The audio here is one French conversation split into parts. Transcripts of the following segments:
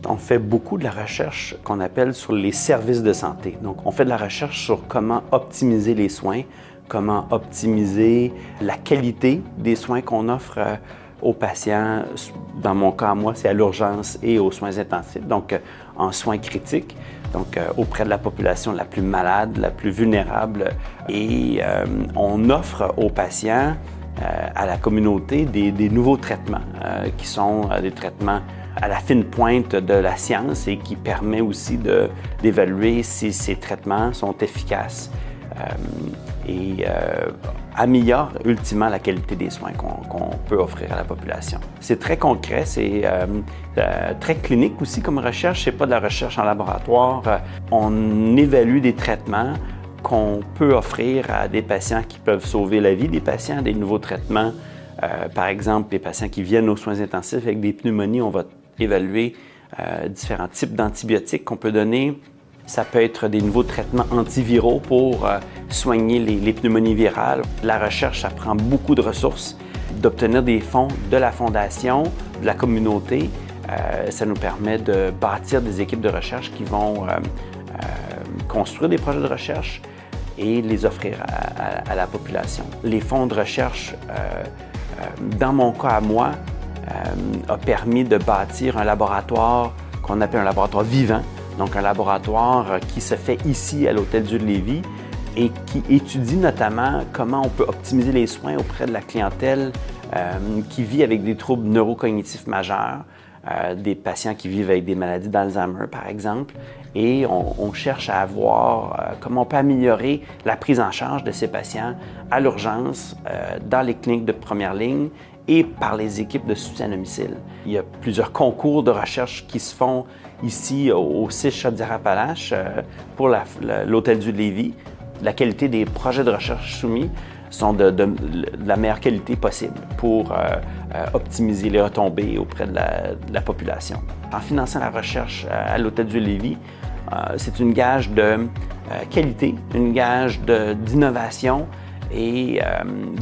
On fait beaucoup de la recherche qu'on appelle sur les services de santé. Donc, on fait de la recherche sur comment optimiser les soins, comment optimiser la qualité des soins qu'on offre aux patients. Dans mon cas, moi, c'est à l'urgence et aux soins intensifs, donc en soins critiques, donc auprès de la population la plus malade, la plus vulnérable. Et on offre aux patients, à la communauté, des nouveaux traitements qui sont des traitements à la fine pointe de la science et qui permet aussi d'évaluer si ces traitements sont efficaces et améliorent ultimement la qualité des soins qu'on peut offrir à la population. C'est très concret, c'est très clinique aussi comme recherche. C'est pas de la recherche en laboratoire. On évalue des traitements qu'on peut offrir à des patients qui peuvent sauver la vie des patients, des nouveaux traitements. Par exemple, les patients qui viennent aux soins intensifs avec des pneumonies, on va évaluer différents types d'antibiotiques qu'on peut donner. Ça peut être des nouveaux traitements antiviraux pour soigner les pneumonies virales. La recherche, ça prend beaucoup de ressources. D'obtenir des fonds de la Fondation, de la communauté, ça nous permet de bâtir des équipes de recherche qui vont construire des projets de recherche et les offrir à la population. Les fonds de recherche, dans mon cas à moi, a permis de bâtir un laboratoire qu'on appelle un laboratoire vivant, donc un laboratoire qui se fait ici à l'Hôtel-Dieu de Lévis et qui étudie notamment comment on peut optimiser les soins auprès de la clientèle qui vit avec des troubles neurocognitifs majeurs, des patients qui vivent avec des maladies d'Alzheimer, par exemple, et on cherche à voir comment on peut améliorer la prise en charge de ces patients à l'urgence, dans les cliniques de première ligne et par les équipes de soutien à domicile. Il y a plusieurs concours de recherche qui se font ici au CIS Chaudière-Appalaches pour l'Hôtel-Dieu de Lévis. La qualité des projets de recherche soumis sont de la meilleure qualité possible pour optimiser les retombées auprès de la population. En finançant la recherche à l'Hôtel-Dieu de Lévis, c'est une gage de qualité, une gage d'innovation et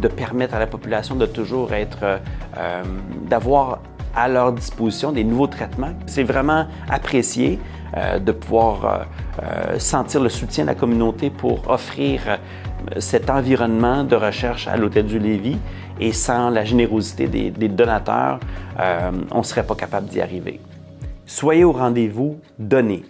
de permettre à la population de toujours d'avoir à leur disposition des nouveaux traitements. C'est vraiment apprécié de pouvoir sentir le soutien de la communauté pour offrir cet environnement de recherche à l'Hôtel-Dieu de Lévis. Et sans la générosité des donateurs, on ne serait pas capable d'y arriver. Soyez au rendez-vous, donnez.